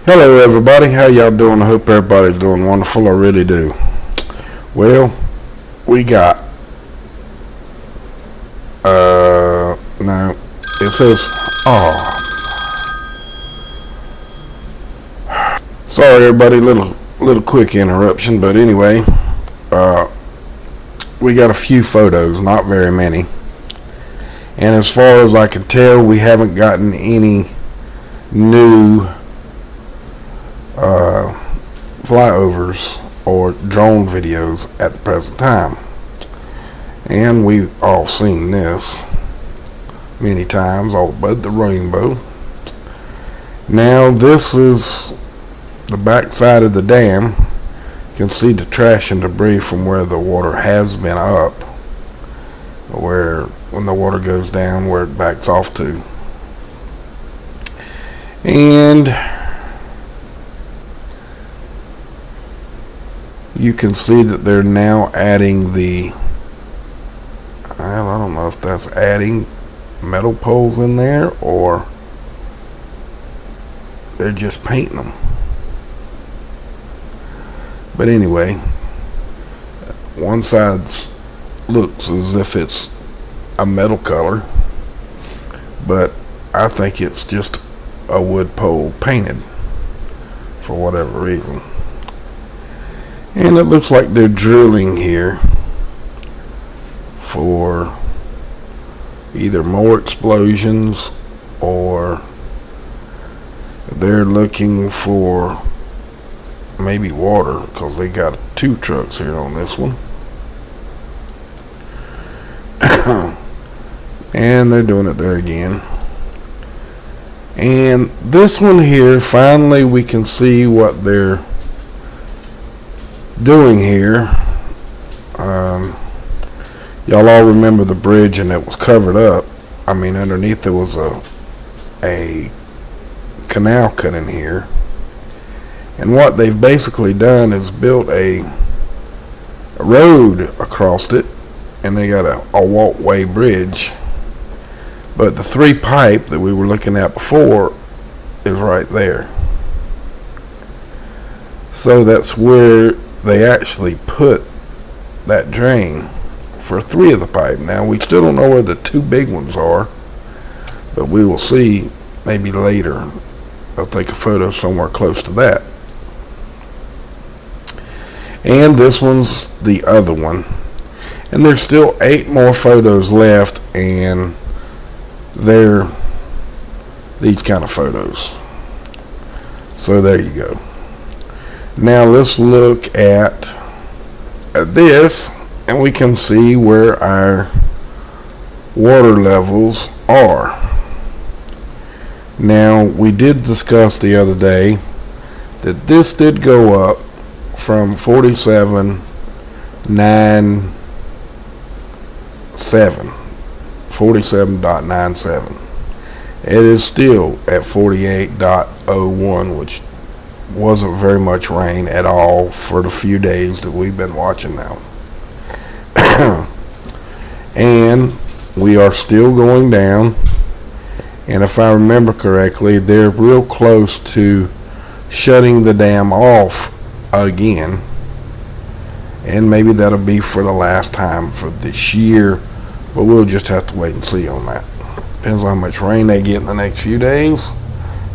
Hello everybody, how y'all doing? I hope everybody's doing wonderful. I really do. Well, we got no, it says sorry everybody, little quick interruption, but anyway, we got a few photos, not very many, and as far as I can tell, we haven't gotten any new flyovers or drone videos at the present time, and we've all seen this many times, all but the rainbow. Now this is the back side of the dam. You can see the trash and debris from where the water has been up, where when the water goes down, where it backs off to. And you can see that they're now adding I don't know if that's adding metal poles in there or they're just painting them. But anyway, one side looks as if it's a metal color, but I think it's just a wood pole painted for whatever reason. And it looks like they're drilling here for either more explosions or they're looking for maybe water, because they got 2 trucks here on this one. And they're doing it there again. And this one here, finally we can see what they're doing here. Y'all all remember the bridge, and it was covered up. I mean, underneath there was a canal cut in here, and what they've basically done is built a road across it, and they got a walkway bridge. But the 3 pipe that we were looking at before is right there. So that's where they actually put that drain for 3 of the pipe. Now we still don't know where the 2 big ones are, but we will see maybe later. I'll take a photo somewhere close to that. And this one's the other one, and there's still 8 more photos left, and they're these kind of photos. So there you go. Now let's look at this, and we can see where our water levels are. Now we did discuss the other day that this did go up from 47.97. It is still at 48.01, which wasn't very much rain at all for the few days that we've been watching now. And we are still going down, and if I remember correctly, they're real close to shutting the dam off again, and maybe that'll be for the last time for this year, but we'll just have to wait and see on that. Depends on how much rain they get in the next few days,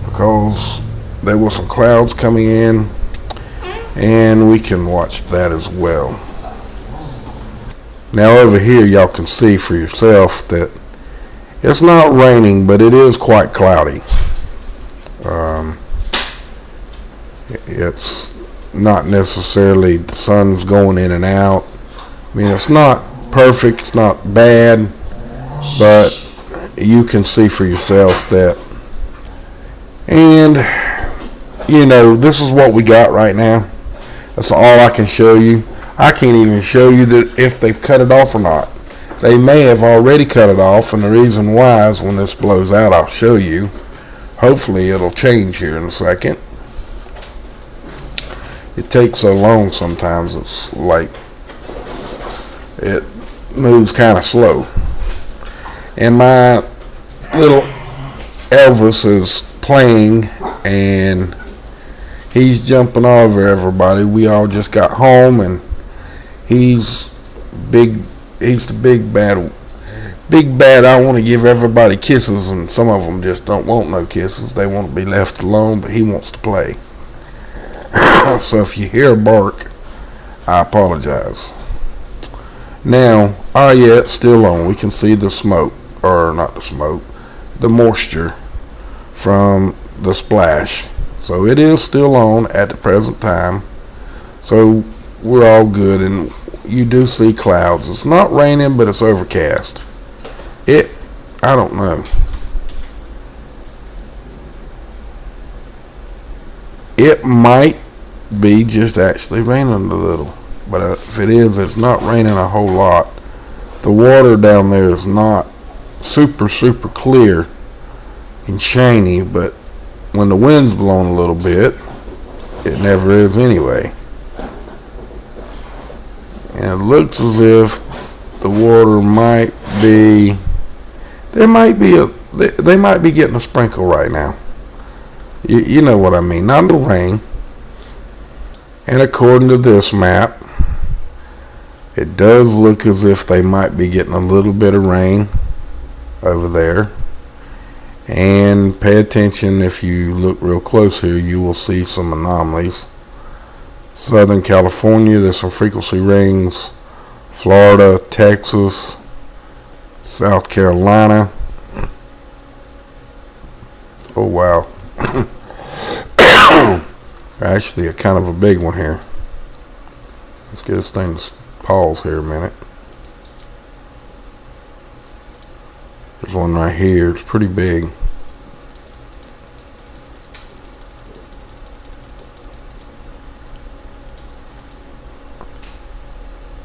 because there was some clouds coming in, and we can watch that as well. Now over here y'all can see for yourself that it's not raining, but it is quite cloudy. It's not necessarily the sun's going in and out. I mean, it's not perfect, it's not bad, but you can see for yourself that. And you know, this is what we got right now. That's all I can show you. I can't even show you that if they've cut it off or not. They may have already cut it off, and the reason why is when this blows out, I'll show you. Hopefully it'll change here in a second. It takes so long sometimes, it's like it moves kind of slow. And my little Elvis is playing, and He's jumping over everybody. We all just got home, and he's big. He's the big bad. Big bad. I want to give everybody kisses, and some of them just don't want no kisses. They want to be left alone, but he wants to play. So if you hear a bark, I apologize. Now, yeah, it's still on. We can see the smoke, or not the smoke, the moisture from the splash. So it is still on at the present time. So we're all good, and you do see clouds. It's not raining, but it's overcast. I don't know. It might be just actually raining a little. But if it is, it's not raining a whole lot. The water down there is not super clear and shiny, but when the wind's blowing a little bit, it never is anyway. And it looks as if the water might be, they might be getting a sprinkle right now. You know what I mean, not the rain. And according to this map, it does look as if they might be getting a little bit of rain over there. And pay attention, if you look real close here, you will see some anomalies. Southern California, there's some frequency rings. Florida, Texas, South Carolina. Oh wow. Actually a kind of a big one here. Let's get this thing to pause here a minute. There's one right here. It's pretty big.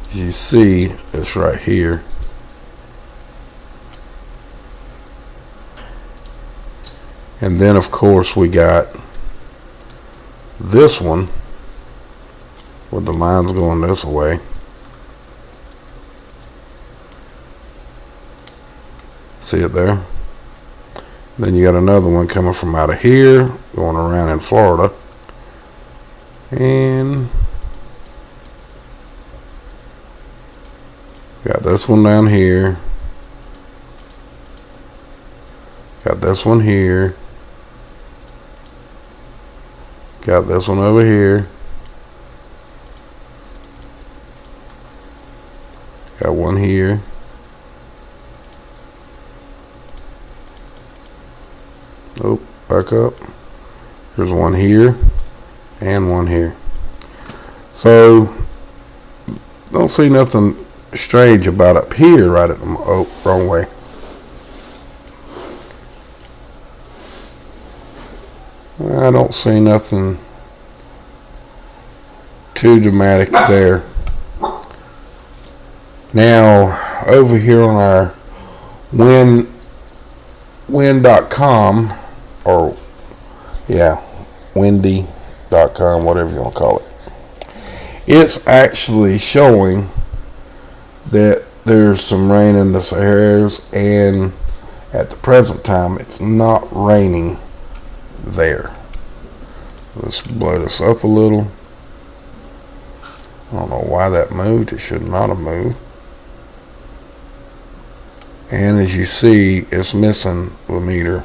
As you see, it's right here. And then of course we got this one with the lines going this way. See it there? Then you got another one coming from out of here, going around in Florida. And got this one down here. Got this one here. Got this one over here. Got one here. Oh, back up. There's one here and one here. So don't see nothing strange about up here right at the wrong way. I don't see nothing too dramatic there. Now over here on our wind.com, or yeah, windy.com, whatever you want to call it, it's actually showing that there's some rain in the Saharas, and at the present time it's not raining there. Let's blow this up a little. I don't know why that moved. It should not have moved. And as you see, it's missing the meter.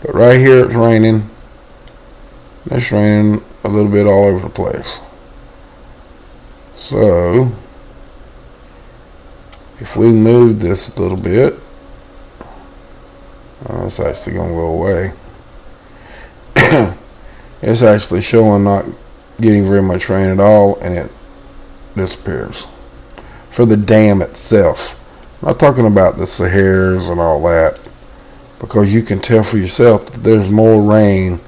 But right here it's raining. It's raining a little bit all over the place. So if we move this a little bit, it's actually going to go away. It's actually showing not getting very much rain at all, and it disappears for the dam itself. I'm not talking about the Saharas and all that, because you can tell for yourself that there's more rain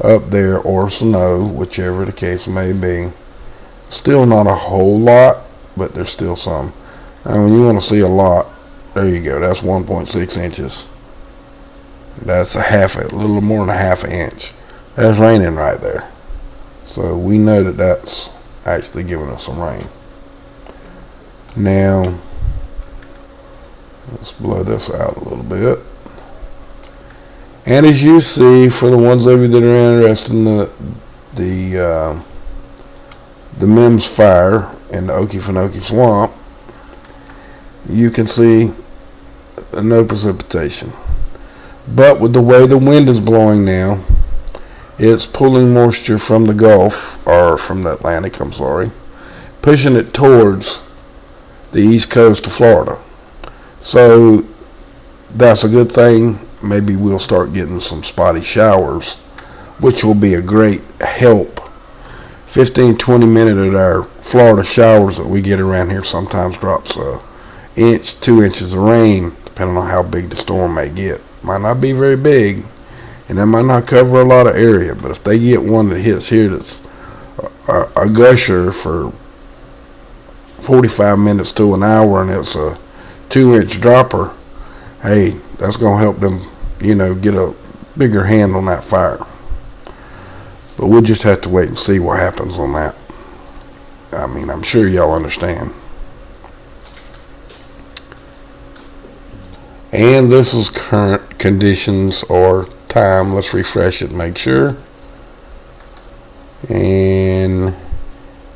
up there, or snow, whichever the case may be. Still not a whole lot, but there's still some. And when you want to see a lot, there you go. That's 1.6 inches. That's a little more than a half an inch. That's raining right there. So we know that that's actually giving us some rain. Now let's blow this out a little bit. And as you see, for the ones of you that are interested in the Mims fire in the Okefenokee Swamp, you can see no precipitation. But with the way the wind is blowing now, it's pulling moisture from the Gulf, or from the Atlantic, I'm sorry, pushing it towards the east coast of Florida. So that's a good thing. Maybe we'll start getting some spotty showers, which will be a great help. 15-20 minutes of our Florida showers that we get around here sometimes drops a inch, 2 inches of rain, depending on how big the storm may get. Might not be very big, and that might not cover a lot of area, but if they get one that hits here that's a gusher for 45 minutes to an hour, and it's a 2-inch dropper, hey, that's going to help them, get a bigger hand on that fire. But we'll just have to wait and see what happens on that. I mean, I'm sure y'all understand. And this is current conditions or time. Let's refresh it, make sure. And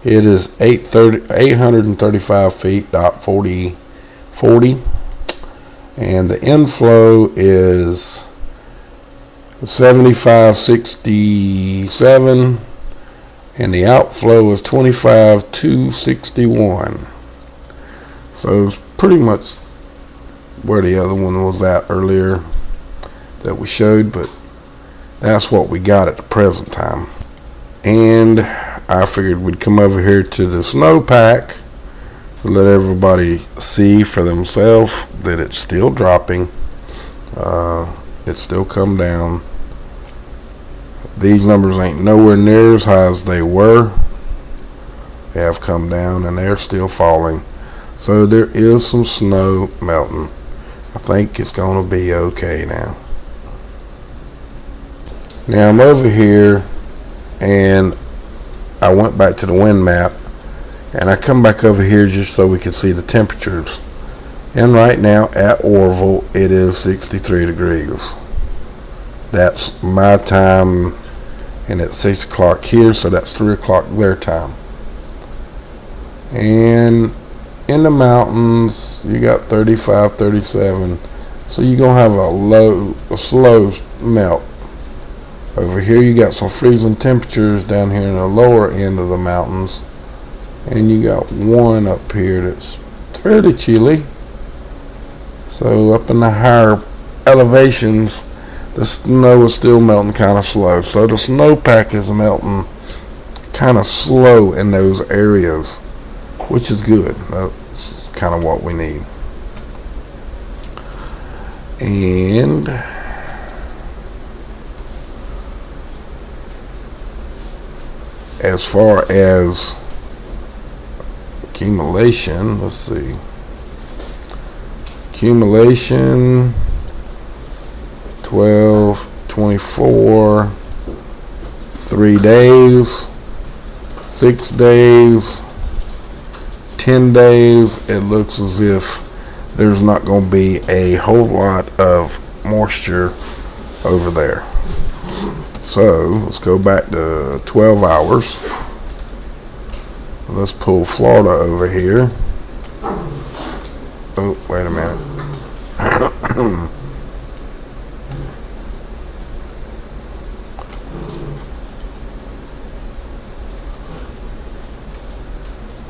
it is 835 feet, dot 40. And the inflow is 7567, and the outflow is 25261. So it's pretty much where the other one was at earlier that we showed, but that's what we got at the present time. And I figured we'd come over here to the snowpack to let everybody see for themselves that it's still dropping. It's still come down. These numbers ain't nowhere near as high as they were. They have come down and they're still falling. So there is some snow melting. I think it's going to be okay now. Now I'm over here and I went back to the wind map, and I come back over here just so we can see the temperatures. And right now at Oroville it is 63 degrees. That's my time, and it's 6 o'clock here, so that's 3 o'clock their time. And in the mountains you got 35, 37, so you're gonna have a slow melt. Over here you got some freezing temperatures down here in the lower end of the mountains, and you got one up here that's fairly chilly. So up in the higher elevations, the snow is still melting kind of slow. So the snowpack is melting kind of slow in those areas, which is good. That's kind of what we need. And as far as accumulation, let's see. Accumulation 12, 24, 3 days, 6 days, 10 days. It looks as if there's not going to be a whole lot of moisture over there. So let's go back to 12 hours. Let's pull Florida over here. Oh, wait a minute.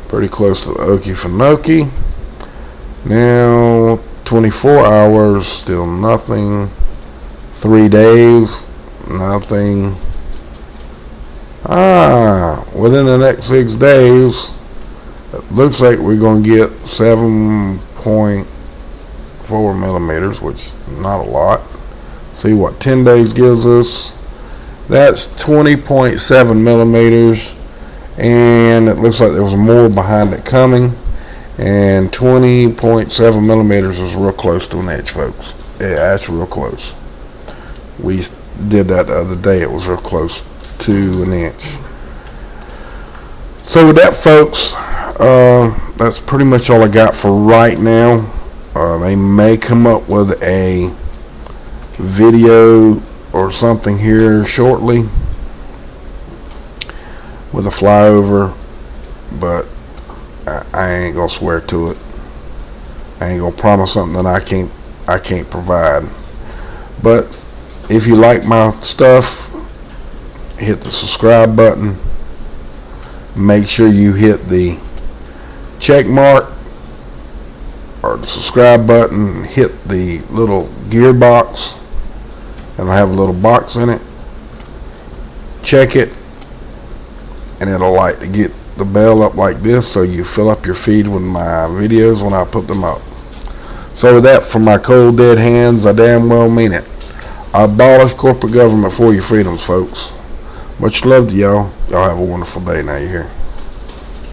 Pretty close to the Okefenokee. Now 24 hours, still nothing. 3 days, nothing. Within the next 6 days, it looks like we're going to get 7.4 millimeters, which not a lot. See what 10 days gives us. That's 20.7 millimeters, and it looks like there was more behind it coming. And 20.7 millimeters is real close to an inch, folks. Yeah, that's real close. We did that the other day. It was real close to an inch. So with that, folks, that's pretty much all I got for right now. They may come up with a video or something here shortly. with a flyover, but I ain't gonna swear to it. I ain't gonna promise something that I can't provide. But if you like my stuff, hit the subscribe button. Make sure you hit the check mark or the subscribe button. Hit the little gear box, and I have a little box in it. Check it, and it'll like to get the bell up like this, so you fill up your feed with my videos when I put them up. So with that, from my cold dead hands, I damn well mean it. I abolish corporate government for your freedoms, folks. Much love to y'all. Y'all have a wonderful day. Now you hear.